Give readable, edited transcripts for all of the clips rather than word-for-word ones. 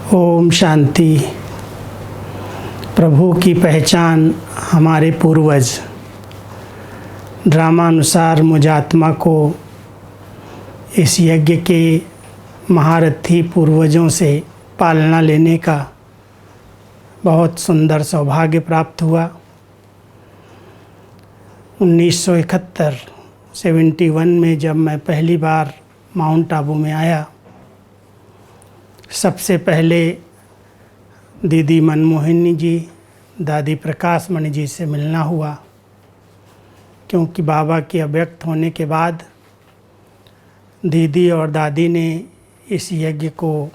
ओम शांति। प्रभु की पहचान हमारे पूर्वज ड्रामानुसार मुझात्मा को इस यज्ञ के महारथी पूर्वजों से पालना लेने का बहुत सुंदर सौभाग्य प्राप्त हुआ। 1971 में जब मैं पहली बार माउंट आबू में आया, सबसे पहले दीदी मनमोहिनी जी, दादी प्रकाश मणि जी से मिलना हुआ, क्योंकि बाबा के अव्यक्त होने के बाद दीदी और दादी ने इस यज्ञ को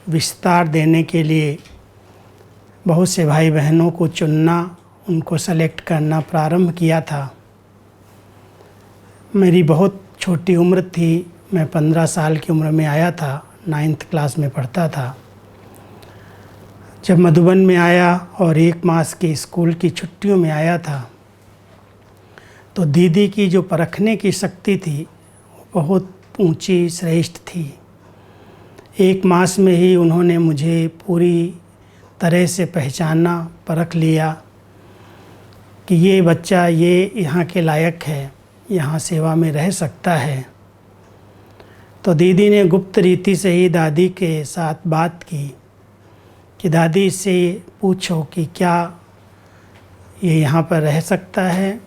विस्तार देने के लिए बहुत से भाई बहनों को चुनना, उनको सेलेक्ट करना प्रारंभ किया था। मेरी बहुत छोटी उम्र थी, मैं 15 साल की उम्र में आया था, 9th क्लास में पढ़ता था। जब मधुबन में आया और 1 मास की स्कूल की छुट्टियों में आया था, तो दीदी की जो परखने की शक्ति थी बहुत ऊंची श्रेष्ठ थी। 1 मास में ही उन्होंने मुझे पूरी तरह से पहचाना, परख लिया कि ये बच्चा ये यहाँ के लायक है, यहाँ सेवा में रह सकता है। तो दीदी ने गुप्त रीति से ही दादी के साथ बात की कि दादी से पूछो कि क्या ये यहाँ पर रह सकता है,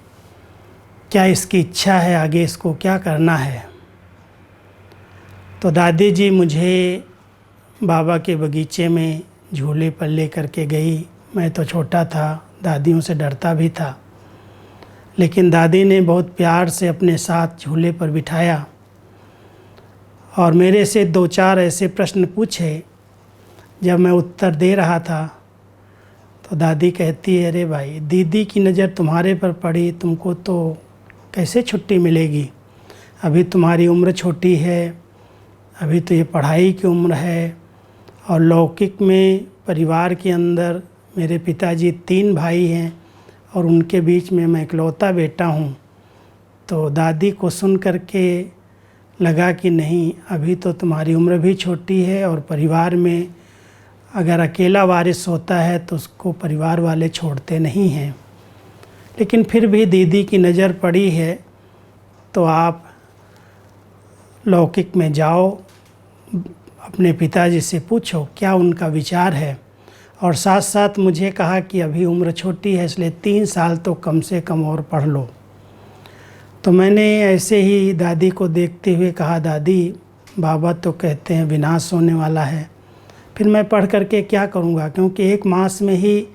क्या इसकी इच्छा है, आगे इसको क्या करना है। तो दादी जी मुझे बाबा के बगीचे में झूले पर ले कर के गई। मैं तो छोटा था, दादियों से डरता भी था, लेकिन दादी ने बहुत प्यार से अपने साथ झूले पर बिठाया और मेरे से 2-4 ऐसे प्रश्न पूछे। जब मैं उत्तर दे रहा था तो दादी कहती है, अरे भाई, दीदी की नज़र तुम्हारे पर पड़ी, तुमको तो कैसे छुट्टी मिलेगी, अभी तुम्हारी उम्र छोटी है, अभी तो ये पढ़ाई की उम्र है। और लौकिक में परिवार के अंदर मेरे पिताजी 3 भाई हैं और उनके बीच में मैं इकलौता बेटा हूँ। तो दादी को सुन कर के लगा कि नहीं, अभी तो तुम्हारी उम्र भी छोटी है और परिवार में अगर अकेला वारिस होता है तो उसको परिवार वाले छोड़ते नहीं हैं। लेकिन फिर भी दीदी की नज़र पड़ी है तो आप लौकिक में जाओ, अपने पिताजी से पूछो क्या उनका विचार है। और साथ साथ मुझे कहा कि अभी उम्र छोटी है, इसलिए 3 साल तो कम से कम और पढ़ लो। तो मैंने ऐसे ही दादी को देखते हुए कहा, दादी, बाबा तो कहते हैं विनाश होने वाला है, फिर मैं पढ़ करके क्या करूँगा, क्योंकि 1 मास में ही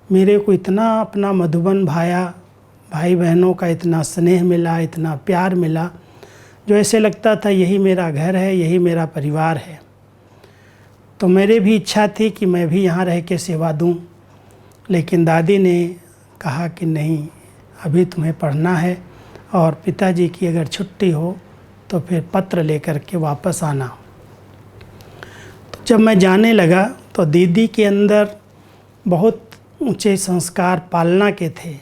मेरे को इतना अपना मधुबन भाई बहनों का इतना स्नेह मिला, इतना प्यार मिला, जो ऐसे लगता था यही मेरा घर है, यही मेरा परिवार है। तो मेरी भी इच्छा थी कि मैं भी यहाँ रह के सेवा दूँ, लेकिन दादी ने कहा कि नहीं, अभी तुम्हें पढ़ना है और पिताजी की अगर छुट्टी हो तो फिर पत्र लेकर के वापस आना। तो जब मैं जाने लगा तो दीदी के अंदर बहुत ऊंचे संस्कार पालना के थे।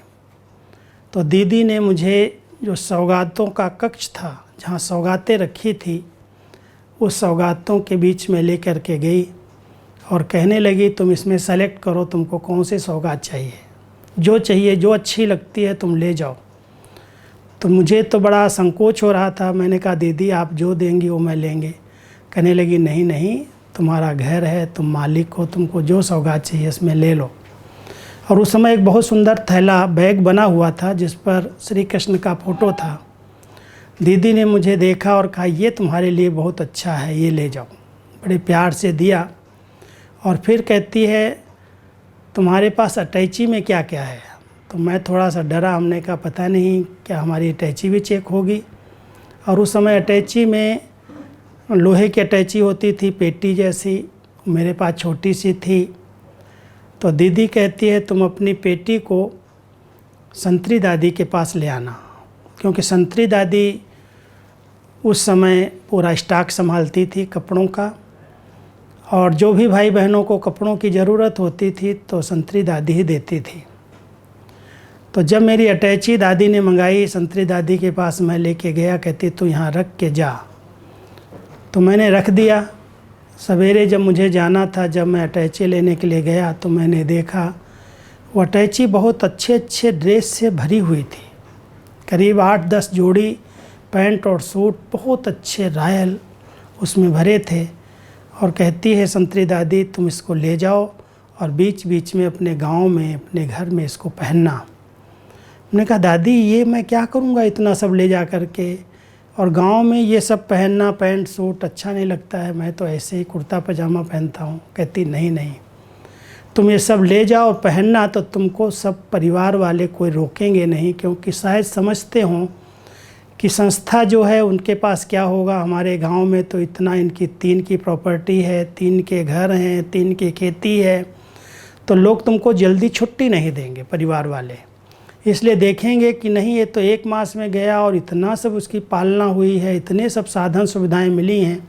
तो दीदी ने मुझे जो सौगातों का कक्ष था, जहाँ सौगातें रखी थी, उस सौगातों के बीच में ले कर के गई और कहने लगी, तुम इसमें सेलेक्ट करो, तुमको कौन से सौगात चाहिए, जो चाहिए, जो अच्छी लगती है तुम ले जाओ। तो मुझे तो बड़ा संकोच हो रहा था। मैंने कहा, दीदी आप जो देंगी वो मैं लेंगे। कहने लगी, नहीं नहीं, तुम्हारा घर है, तुम मालिक हो, तुमको जो सौगात चाहिए इसमें ले लो। और उस समय एक बहुत सुंदर थैला बैग बना हुआ था जिस पर श्री कृष्ण का फ़ोटो था। दीदी ने मुझे देखा और कहा, ये तुम्हारे लिए बहुत अच्छा है, ये ले जाओ। बड़े प्यार से दिया और फिर कहती है, तुम्हारे पास अटैची में क्या क्या है। तो मैं थोड़ा सा डरा, हमने कहा पता नहीं क्या हमारी अटैची भी चेक होगी। और उस समय अटैची में लोहे की अटैची होती थी, पेटी जैसी, मेरे पास छोटी सी थी। तो दीदी कहती है, तुम अपनी पेटी को संतरी दादी के पास ले आना, क्योंकि संतरी दादी उस समय पूरा स्टॉक संभालती थी कपड़ों का, और जो भी भाई बहनों को कपड़ों की ज़रूरत होती थी तो संतरी दादी ही देती थी। तो जब मेरी अटैची दादी ने मंगाई, संतरी दादी के पास मैं लेके गया, कहती तू यहाँ रख के जा। तो मैंने रख दिया। सवेरे जब मुझे जाना था, जब मैं अटैची लेने के लिए गया तो मैंने देखा वो अटैची बहुत अच्छे अच्छे ड्रेस से भरी हुई थी। करीब 8-10 जोड़ी पैंट और सूट बहुत अच्छे रॉयल उसमें भरे थे। और कहती है संतरी दादी, तुम इसको ले जाओ और बीच बीच में अपने गांव में, अपने घर में इसको पहनना। मैंने कहा दादी ये मैं क्या करूँगा इतना सब ले जा कर के, और गांव में ये सब पहनना, पैंट सूट अच्छा नहीं लगता है, मैं तो ऐसे ही कुर्ता पजामा पहनता हूँ। कहती नहीं नहीं, तुम ये सब ले जाओ और पहनना तो तुमको सब परिवार वाले कोई रोकेंगे नहीं, क्योंकि शायद समझते हों कि संस्था जो है उनके पास क्या होगा। हमारे गांव में तो इतना इनकी 3 की प्रॉपर्टी है, 3 के घर हैं, 3 की खेती है, तो लोग तुमको जल्दी छुट्टी नहीं देंगे परिवार वाले। इसलिए देखेंगे कि नहीं ये तो 1 मास में गया और इतना सब उसकी पालना हुई है, इतने सब साधन सुविधाएं मिली हैं,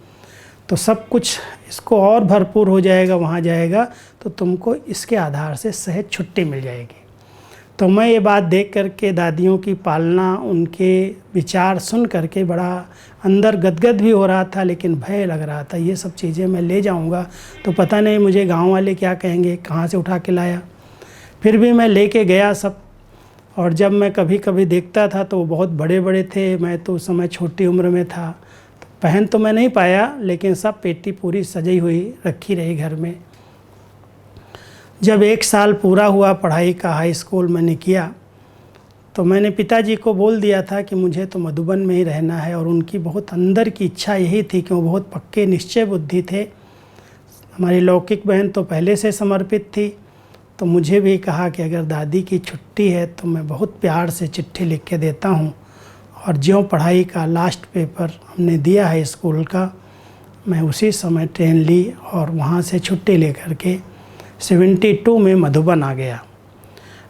तो सब कुछ इसको और भरपूर हो जाएगा, वहाँ जाएगा तो तुमको इसके आधार से सहज छुट्टी मिल जाएगी। तो मैं ये बात देख करके, दादियों की पालना, उनके विचार सुन करके बड़ा अंदर गदगद भी हो रहा था, लेकिन भय लग रहा था ये सब चीज़ें मैं ले जाऊंगा तो पता नहीं मुझे गांव वाले क्या कहेंगे, कहाँ से उठा के लाया। फिर भी मैं लेके गया सब, और जब मैं कभी कभी देखता था तो वो बहुत बड़े बड़े थे, मैं तो उस समय छोटी उम्र में था, तो पहन तो मैं नहीं पाया, लेकिन सब पेटी पूरी सजी हुई रखी रही घर में। जब 1 साल पूरा हुआ पढ़ाई का, हाई स्कूल मैंने किया, तो मैंने पिताजी को बोल दिया था कि मुझे तो मधुबन में ही रहना है, और उनकी बहुत अंदर की इच्छा यही थी कि वो बहुत पक्के निश्चय बुद्धि थे। हमारी लौकिक बहन तो पहले से समर्पित थी, तो मुझे भी कहा कि अगर दादी की छुट्टी है तो मैं बहुत प्यार से चिट्ठी लिख के देता हूँ। और ज्यों पढ़ाई का लास्ट पेपर हमने दिया है स्कूल का, मैं उसी समय ट्रेन ली और वहाँ से छुट्टी लेकर के 72 में मधुबन आ गया।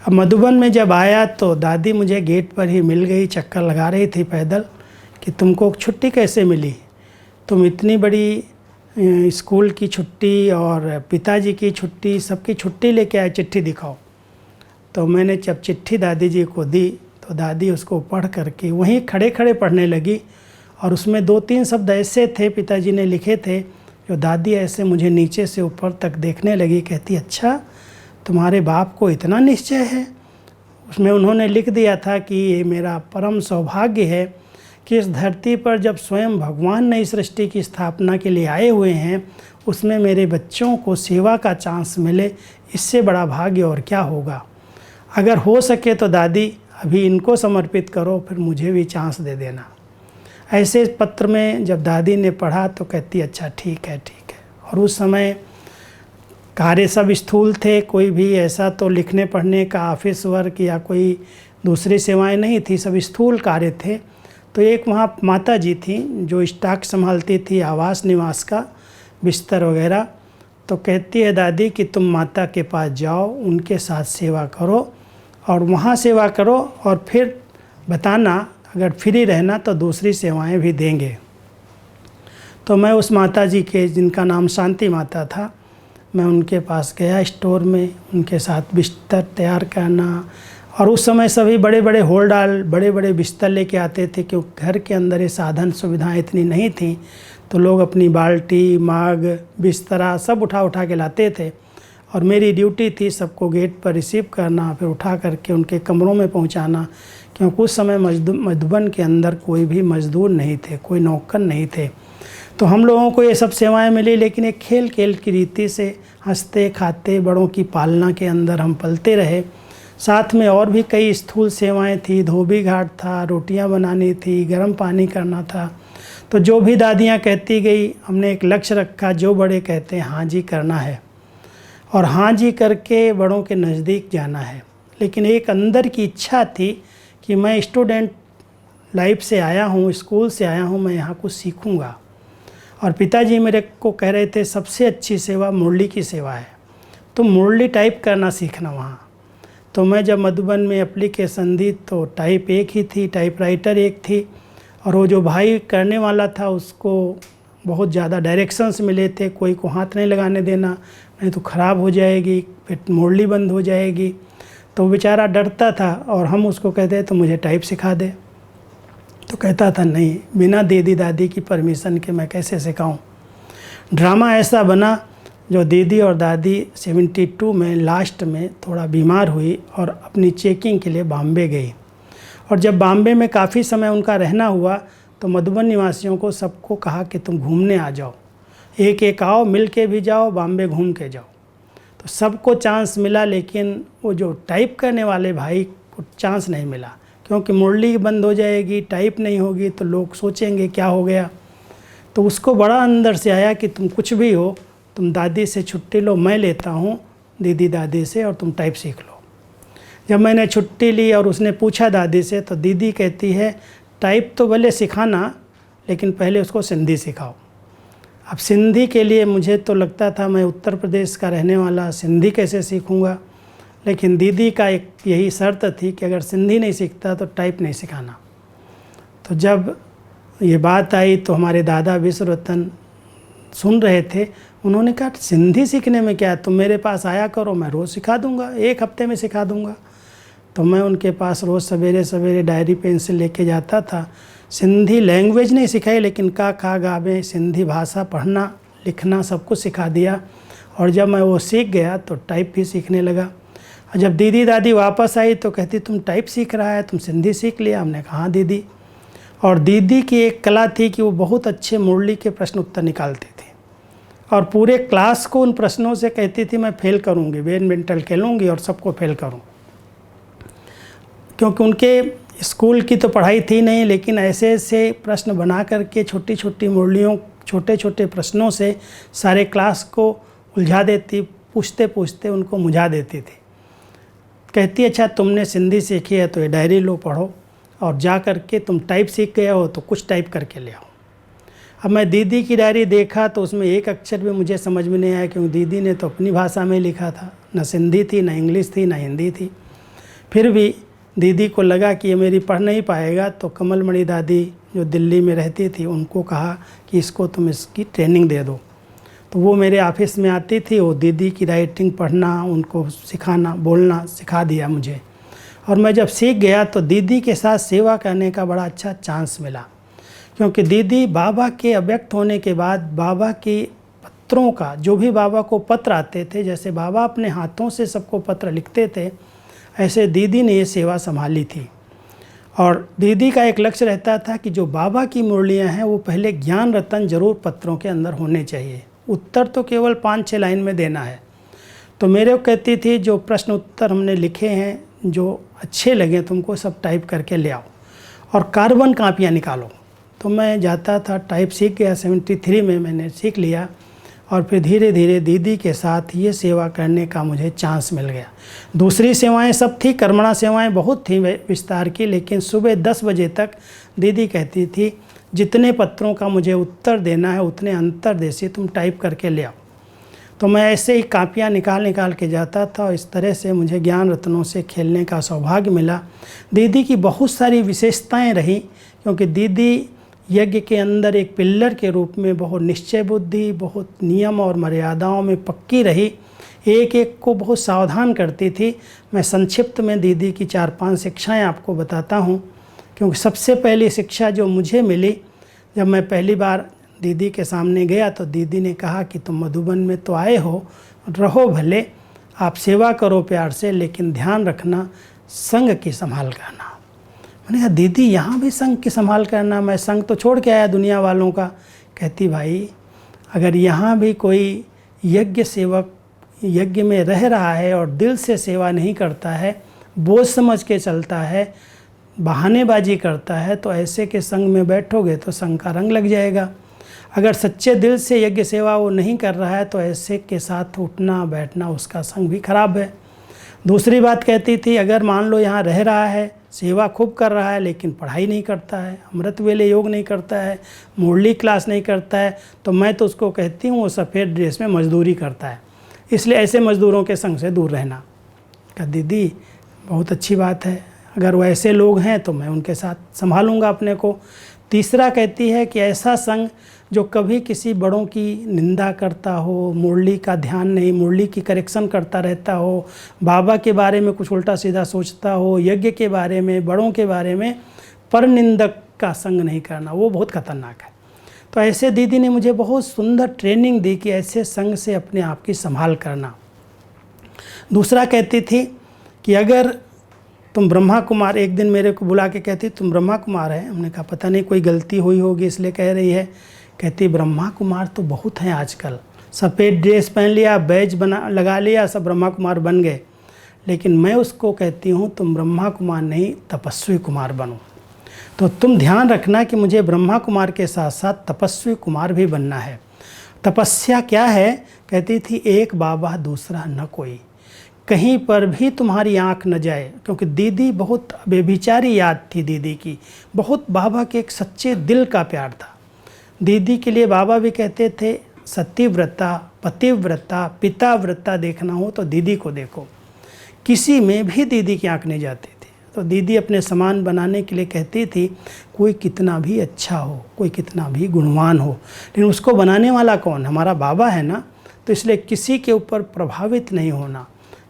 अब मधुबन में जब आया तो दादी मुझे गेट पर ही मिल गई, चक्कर लगा रही थी पैदल कि तुमको छुट्टी कैसे मिली, तुम इतनी बड़ी स्कूल की छुट्टी और पिताजी की छुट्टी, सबकी छुट्टी लेके आए, चिट्ठी दिखाओ। तो मैंने जब चिट्ठी दादी जी को दी तो दादी उसको पढ़ करके वहीं खड़े खड़े पढ़ने लगी, और उसमें 2-3 शब्द ऐसे थे पिताजी ने लिखे थे जो दादी ऐसे मुझे नीचे से ऊपर तक देखने लगी। कहती अच्छा तुम्हारे बाप को इतना निश्चय है। उसमें उन्होंने लिख दिया था कि ये मेरा परम सौभाग्य है कि इस धरती पर जब स्वयं भगवान ने इस सृष्टि की स्थापना के लिए आए हुए हैं, उसमें मेरे बच्चों को सेवा का चांस मिले, इससे बड़ा भाग्य और क्या होगा। अगर हो सके तो दादी अभी इनको समर्पित करो, फिर मुझे भी चांस दे देना। ऐसे पत्र में जब दादी ने पढ़ा तो कहती अच्छा ठीक है ठीक है। और उस समय कार्य सब स्थूल थे, कोई भी ऐसा तो लिखने पढ़ने का ऑफिस वर्क या कोई दूसरी सेवाएं नहीं थी, सब स्थूल कार्य थे। तो एक वहाँ माता जी थी जो स्टॉक संभालती थी आवास निवास का, बिस्तर वगैरह। तो कहती है दादी कि तुम माता के पास जाओ, उनके साथ सेवा करो और वहाँ सेवा करो, और फिर बताना अगर फ्री रहना तो दूसरी सेवाएं भी देंगे। तो मैं उस माता जी के, जिनका नाम शांति माता था, मैं उनके पास गया स्टोर में, उनके साथ बिस्तर तैयार करना। और उस समय सभी बड़े बड़े होल्डाल, बड़े बड़े बिस्तर लेके आते थे, क्योंकि घर के अंदर ये साधन सुविधाएं इतनी नहीं थी, तो लोग अपनी बाल्टी, माग, बिस्तरा सब उठा उठा के लाते थे। और मेरी ड्यूटी थी सबको गेट पर रिसीव करना, फिर उठा करके उनके कमरों में पहुंचाना, क्योंकि उस समय मधुबन के अंदर कोई भी मजदूर नहीं थे, कोई नौकर नहीं थे। तो हम लोगों को ये सब सेवाएं मिली, लेकिन एक खेल खेल की रीति से हंसते खाते बड़ों की पालना के अंदर हम पलते रहे। साथ में और भी कई स्थूल सेवाएं थी, धोबी घाट था, रोटियां बनानी थी, गर्म पानी करना था। तो जो भी दादियाँ कहती गई, हमने एक लक्ष्य रखा, जो बड़े कहते हैं हाँ जी करना है, और हाँ जी करके बड़ों के नज़दीक जाना है। लेकिन एक अंदर की इच्छा थी कि मैं स्टूडेंट लाइफ से आया हूँ, स्कूल से आया हूँ, मैं यहाँ कुछ सीखूँगा। और पिताजी मेरे को कह रहे थे सबसे अच्छी सेवा मुरली की सेवा है, तो मुरली टाइप करना सीखना वहाँ। तो मैं जब मधुबन में एप्लीकेशन दी तो टाइप एक ही थी, टाइपराइटर एक थी, और वो जो भाई करने वाला था उसको बहुत ज़्यादा डायरेक्शंस मिले थे, कोई को हाथ नहीं लगाने देना, नहीं तो ख़राब हो जाएगी, फिर मुरली बंद हो जाएगी। तो बेचारा डरता था, और हम उसको कहते तो मुझे टाइप सिखा दे, तो कहता था नहीं, बिना दीदी दादी की परमिशन के मैं कैसे सिखाऊं। ड्रामा ऐसा बना जो दीदी और दादी 72 में लास्ट में थोड़ा बीमार हुई और अपनी चेकिंग के लिए बॉम्बे गई। और जब बॉम्बे में काफ़ी समय उनका रहना हुआ तो मधुबन निवासियों को सबको कहा कि तुम घूमने आ जाओ, एक एक आओ, मिल के भी जाओ, बॉम्बे घूम के जाओ। तो सबको चांस मिला, लेकिन वो जो टाइप करने वाले भाई को चांस नहीं मिला, क्योंकि मुरली बंद हो जाएगी, टाइप नहीं होगी तो लोग सोचेंगे क्या हो गया। तो उसको बड़ा अंदर से आया कि तुम कुछ भी हो, तुम दादी से छुट्टी लो, मैं लेता हूँ दीदी दादी से, और तुम टाइप सीख लो। जब मैंने छुट्टी ली और उसने पूछा दादी से, तो दीदी कहती है टाइप तो भले सिखाना, लेकिन पहले उसको सिंधी सिखाओ। अब सिंधी के लिए मुझे तो लगता था मैं उत्तर प्रदेश का रहने वाला, सिंधी कैसे सीखूँगा, लेकिन दीदी का एक यही शर्त थी कि अगर सिंधी नहीं सीखता तो टाइप नहीं सिखाना। तो जब ये बात आई तो हमारे दादा विश्व रतन सुन रहे थे। उन्होंने कहा सिंधी सीखने में क्या है, तुम मेरे पास आया करो, मैं रोज़ सिखा दूंगा, एक हफ्ते में सिखा दूंगा। तो मैं उनके पास रोज़ सवेरे सवेरे डायरी पेंसिल लेके जाता था। सिंधी लैंग्वेज नहीं सिखाई, लेकिन का खा गा में सिंधी भाषा पढ़ना लिखना सब कुछ सिखा दिया। और जब मैं वो सीख गया तो टाइप भी सीखने लगा। और जब दीदी दादी वापस आई तो कहती तुम टाइप सीख रहा है, तुम सिंधी सीख लिया? हमने कहा हाँ दीदी। और दीदी की एक कला थी कि वो बहुत अच्छे मुरली के प्रश्न उत्तर निकालती थी, और पूरे क्लास को उन प्रश्नों से कहती थी मैं फेल करूँगी, बैडमिंटन खेलूँगी और सबको फेल करूँ। क्योंकि उनके स्कूल की तो पढ़ाई थी नहीं, लेकिन ऐसे ऐसे प्रश्न बना करके छोटी छोटी मुरलियों, छोटे छोटे प्रश्नों से सारे क्लास को उलझा देती, पूछते पूछते उनको मुझा देती थी। कहती अच्छा तुमने सिंधी सीखी है तो ये डायरी लो, पढ़ो, और जा कर के तुम टाइप सीख गए हो तो कुछ टाइप करके ले आओ। अब मैं दीदी की डायरी देखा तो उसमें एक अक्षर भी मुझे समझ में नहीं आया, क्योंकि दीदी ने तो अपनी भाषा में लिखा था, न सिंधी थी, न इंग्लिश थी, न हिंदी थी। फिर भी दीदी को लगा कि ये मेरी पढ़ नहीं पाएगा, तो कमलमणि दादी जो दिल्ली में रहती थी उनको कहा कि इसको तुम इसकी ट्रेनिंग दे दो। तो वो मेरे ऑफिस में आती थी, वो दीदी की राइटिंग पढ़ना, उनको सिखाना, बोलना सिखा दिया मुझे। और मैं जब सीख गया तो दीदी के साथ सेवा करने का बड़ा अच्छा चांस मिला, क्योंकि दीदी बाबा के अव्यक्त होने के बाद बाबा के पत्रों का, जो भी बाबा को पत्र आते थे, जैसे बाबा अपने हाथों से सबको पत्र लिखते थे, ऐसे दीदी ने ये सेवा संभाली थी। और दीदी का एक लक्ष्य रहता था कि जो बाबा की मुरलियाँ हैं वो पहले ज्ञान रतन जरूर पत्रों के अंदर होने चाहिए, उत्तर तो केवल 5-6 लाइन में देना है। तो मेरे को कहती थी जो प्रश्न उत्तर हमने लिखे हैं, जो अच्छे लगे तुमको, सब टाइप करके ले आओ और कार्बन कापियाँ निकालो। तो मैं जाता था, टाइप सीख गया, 73 में मैंने सीख लिया। और फिर धीरे धीरे दीदी के साथ ये सेवा करने का मुझे चांस मिल गया। दूसरी सेवाएं सब थी, कर्मणा सेवाएं बहुत थी विस्तार की, लेकिन सुबह 10 बजे तक दीदी कहती थी जितने पत्रों का मुझे उत्तर देना है उतने अंतर्देशी तुम टाइप करके ले आओ। तो मैं ऐसे ही कापियाँ निकाल के जाता था, और इस तरह से मुझे ज्ञान रत्नों से खेलने का सौभाग्य मिला। दीदी की बहुत सारी विशेषताएं रही, क्योंकि दीदी यज्ञ के अंदर एक पिल्लर के रूप में बहुत निश्चय बुद्धि, बहुत नियम और मर्यादाओं में पक्की रही, एक एक को बहुत सावधान करती थी। मैं संक्षिप्त में दीदी की 4-5 शिक्षाएं आपको बताता हूँ, क्योंकि सबसे पहली शिक्षा जो मुझे मिली, जब मैं पहली बार दीदी के सामने गया तो दीदी ने कहा कि तुम मधुबन में तो आए हो, रहो भले, आप सेवा करो प्यार से, लेकिन ध्यान रखना संघ की संभाल करना। मैंने कहा दीदी यहाँ भी संघ की संभाल करना, मैं संघ तो छोड़ के आया दुनिया वालों का। कहती भाई अगर यहाँ भी कोई यज्ञ सेवक यज्ञ में रह रहा है और दिल से सेवा नहीं करता है, बोझ समझ के चलता है, बहानेबाजी करता है, तो ऐसे के संग में बैठोगे तो संग का रंग लग जाएगा। अगर सच्चे दिल से यज्ञ सेवा वो नहीं कर रहा है तो ऐसे के साथ उठना बैठना, उसका संग भी खराब है। दूसरी बात कहती थी, अगर मान लो यहाँ रह रहा है, सेवा खूब कर रहा है, लेकिन पढ़ाई नहीं करता है, अमृत वेले योग नहीं करता है, मुरली क्लास नहीं करता है, तो मैं तो उसको कहती हूँ वो सफ़ेद ड्रेस में मजदूरी करता है, इसलिए ऐसे मजदूरों के संग से दूर रहना। कहा दीदी बहुत अच्छी बात है, अगर वो ऐसे लोग हैं तो मैं उनके साथ संभालूंगा अपने को। तीसरा कहती है कि ऐसा संग जो कभी किसी बड़ों की निंदा करता हो, मुरली का ध्यान नहीं, मुरली की करेक्शन करता रहता हो, बाबा के बारे में कुछ उल्टा सीधा सोचता हो, यज्ञ के बारे में, बड़ों के बारे में पर निंदक का संग नहीं करना, वो बहुत खतरनाक है। तो ऐसे दीदी ने मुझे बहुत सुंदर ट्रेनिंग दी कि ऐसे संग से अपने आप की संभाल करना। दूसरा कहती थी कि अगर तुम ब्रह्मा कुमार, एक दिन मेरे को बुला के कहती तुम ब्रह्मा कुमार है। हमने कहा पता नहीं कोई गलती हुई होगी इसलिए कह रही है। कहती ब्रह्मा कुमार तो बहुत हैं आजकल, सफ़ेद ड्रेस पहन लिया, बैज बना लगा लिया, सब ब्रह्मा कुमार बन गए। लेकिन मैं उसको कहती हूँ तुम ब्रह्मा कुमार नहीं, तपस्वी कुमार बनो। तो तुम ध्यान रखना कि मुझे ब्रह्मा कुमार के साथ साथ तपस्वी कुमार भी बनना है। तपस्या क्या है? कहती थी एक बाबा दूसरा न कोई, कहीं पर भी तुम्हारी आंख न जाए। क्योंकि दीदी बहुत बेबिचारी याद थी दीदी की, बहुत बाबा के एक सच्चे दिल का प्यार था। दीदी के लिए बाबा भी कहते थे सतीव्रता, पतिव्रता, पिताव्रता देखना हो तो दीदी को देखो। किसी में भी दीदी की आंख नहीं जाती थी। तो दीदी अपने समान बनाने के लिए कहती थी कोई कितना भी अच्छा हो, कोई कितना भी गुणवान हो, लेकिन उसको बनाने वाला कौन? हमारा बाबा है ना। तो इसलिए किसी के ऊपर प्रभावित नहीं होना,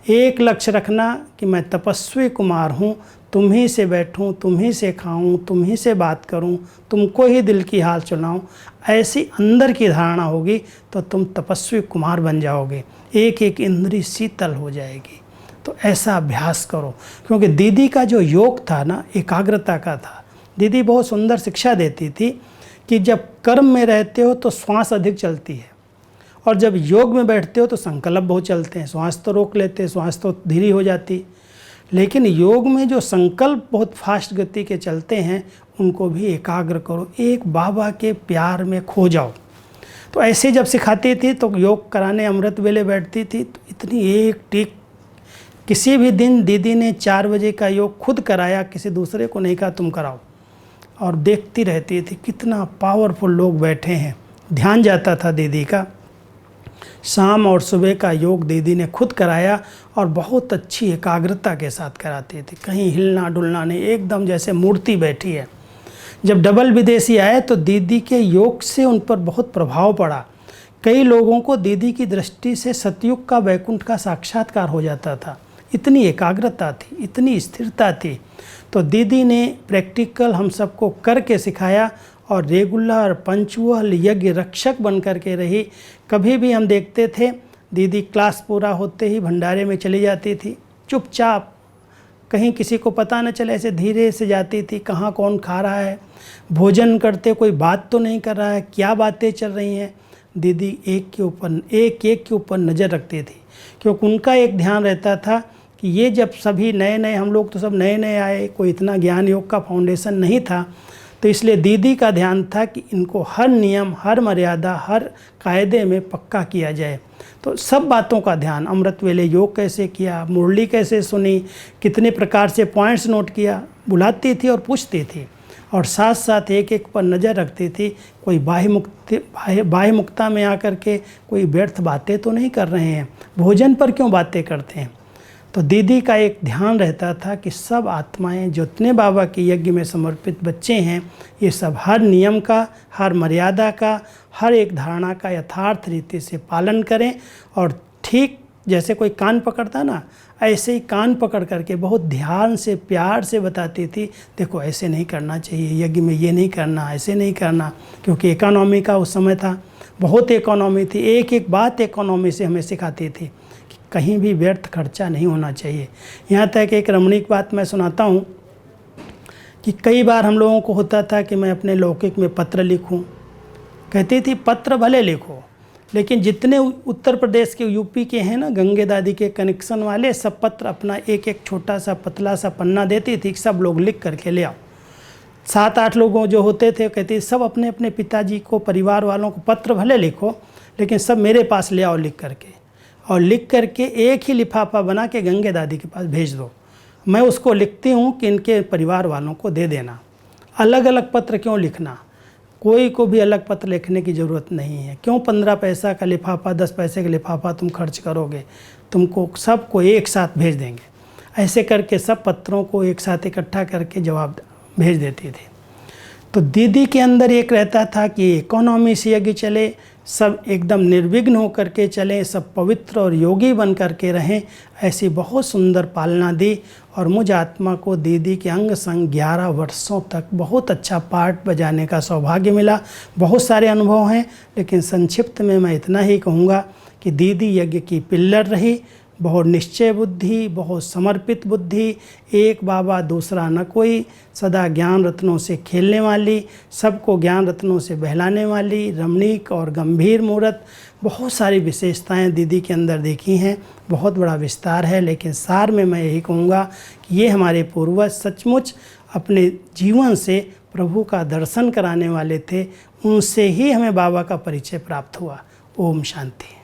एक लक्ष्य रखना कि मैं तपस्वी कुमार हूँ, तुम ही से बैठूं, तुम ही से खाऊं, तुम ही से बात करूं, तुमको ही दिल की हाल सुनाऊं। ऐसी अंदर की धारणा होगी तो तुम तपस्वी कुमार बन जाओगे, एक एक इंद्री शीतल हो जाएगी। तो ऐसा अभ्यास करो। क्योंकि दीदी का जो योग था ना, एकाग्रता का था। दीदी बहुत सुंदर शिक्षा देती थी कि जब कर्म में रहते हो तो श्वास अधिक चलती है, और जब योग में बैठते हो तो संकल्प बहुत चलते हैं। श्वास तो रोक लेते हैं, श्वास तो धीरे हो जाती, लेकिन योग में जो संकल्प बहुत फास्ट गति के चलते हैं उनको भी एकाग्र करो, एक बाबा के प्यार में खो जाओ। तो ऐसे जब सिखाती थी तो योग कराने अमृत वेले बैठती थी तो इतनी एक टिक। किसी भी दिन दीदी ने 4 बजे का योग खुद कराया, किसी दूसरे को नहीं कहा तुम कराओ, और देखती रहती थी कितना पावरफुल लोग बैठे हैं। ध्यान जाता था दीदी का। शाम और सुबह का योग दीदी ने खुद कराया और बहुत अच्छी एकाग्रता के साथ कराती थी, कहीं हिलना डुलना नहीं, एकदम जैसे मूर्ति बैठी है। जब डबल विदेशी आए तो दीदी के योग से उन पर बहुत प्रभाव पड़ा। कई लोगों को दीदी की दृष्टि से सतयुग का वैकुंठ का साक्षात्कार हो जाता था, इतनी एकाग्रता थी, इतनी स्थिरता थी। तो दीदी ने प्रैक्टिकल हम सबको करके सिखाया और रेगुलर पंचुअल यज्ञ रक्षक बन कर के रही। कभी भी हम देखते थे दीदी क्लास पूरा होते ही भंडारे में चली जाती थी, चुपचाप, कहीं किसी को पता न चले, ऐसे धीरे से जाती थी। कहाँ कौन खा रहा है, भोजन करते कोई बात तो नहीं कर रहा है, क्या बातें चल रही हैं। दीदी एक के ऊपर नज़र रखती थी, क्योंकि उनका एक ध्यान रहता था कि ये जब सभी नए हम लोग तो सब नए आए, कोई इतना ज्ञान योग का फाउंडेशन नहीं था। तो इसलिए दीदी का ध्यान था कि इनको हर नियम, हर मर्यादा, हर कायदे में पक्का किया जाए। तो सब बातों का ध्यान, अमृत वेले योग कैसे किया, मुरली कैसे सुनी, कितने प्रकार से पॉइंट्स नोट किया, बुलाती थी और पूछती थी, और साथ साथ एक पर नज़र रखती थी कोई बाह्य मुक्ता में आकर के कोई व्यर्थ बातें तो नहीं कर रहे हैं, भोजन पर क्यों बातें करते हैं। तो दीदी का एक ध्यान रहता था कि सब आत्माएं जितने बाबा के यज्ञ में समर्पित बच्चे हैं, ये सब हर नियम का, हर मर्यादा का, हर एक धारणा का यथार्थ रीति से पालन करें। और ठीक जैसे कोई कान पकड़ता ना, ऐसे ही कान पकड़ करके बहुत ध्यान से प्यार से बताती थी, देखो ऐसे नहीं करना चाहिए, यज्ञ में ये नहीं करना, ऐसे नहीं करना। क्योंकि इकोनॉमी का उस समय था, बहुत इकोनॉमी थी, एक बात इकोनॉमी से हमें सिखाती थी कि कहीं भी व्यर्थ खर्चा नहीं होना चाहिए। यहाँ तक एक रमणीक बात मैं सुनाता हूँ कि कई बार हम लोगों को होता था कि मैं अपने लौकिक में पत्र लिखूँ। कहती थी पत्र भले लिखो, लेकिन जितने उत्तर प्रदेश के यूपी के हैं ना, गंगे दादी के कनेक्शन वाले, सब पत्र अपना एक छोटा सा पतला सा पन्ना देती थी, सब लोग लिख करके ले आओ। 7-8 लोगों जो होते थे, कहती सब अपने अपने पिताजी को, परिवार वालों को पत्र भले लिखो, लेकिन सब मेरे पास ले आओ लिख करके। और लिख करके एक ही लिफाफा बना के गंगे दादी के पास भेज दो। मैं उसको लिखती हूँ कि इनके परिवार वालों को दे देना। अलग अलग पत्र क्यों लिखना, कोई को भी अलग पत्र लिखने की ज़रूरत नहीं है। क्यों 15 पैसा का लिफाफा, 10 पैसे का लिफाफा तुम खर्च करोगे, तुमको सबको एक साथ भेज देंगे। ऐसे करके सब पत्रों को एक साथ इकट्ठा करके जवाब भेज देती थी। तो दीदी के अंदर एक रहता था कि इकोनॉमी से यज्ञ चले, सब एकदम निर्विघ्न होकर के चलें, सब पवित्र और योगी बन करके रहें, ऐसी बहुत सुंदर पालना दी। और मुझ आत्मा को दीदी के अंग संग 11 वर्षों तक बहुत अच्छा पाठ बजाने का सौभाग्य मिला। बहुत सारे अनुभव हैं, लेकिन संक्षिप्त में मैं इतना ही कहूँगा कि दीदी यज्ञ की पिल्लर रही, बहुत निश्चय बुद्धि, बहुत समर्पित बुद्धि, एक बाबा दूसरा न कोई, सदा ज्ञान रत्नों से खेलने वाली, सबको ज्ञान रत्नों से बहलाने वाली, रमणीक और गंभीर मूर्त। बहुत सारी विशेषताएं दीदी के अंदर देखी हैं, बहुत बड़ा विस्तार है, लेकिन सार में मैं यही कहूँगा कि ये हमारे पूर्वज सचमुच अपने जीवन से प्रभु का दर्शन कराने वाले थे, उनसे ही हमें बाबा का परिचय प्राप्त हुआ। ओम शांति।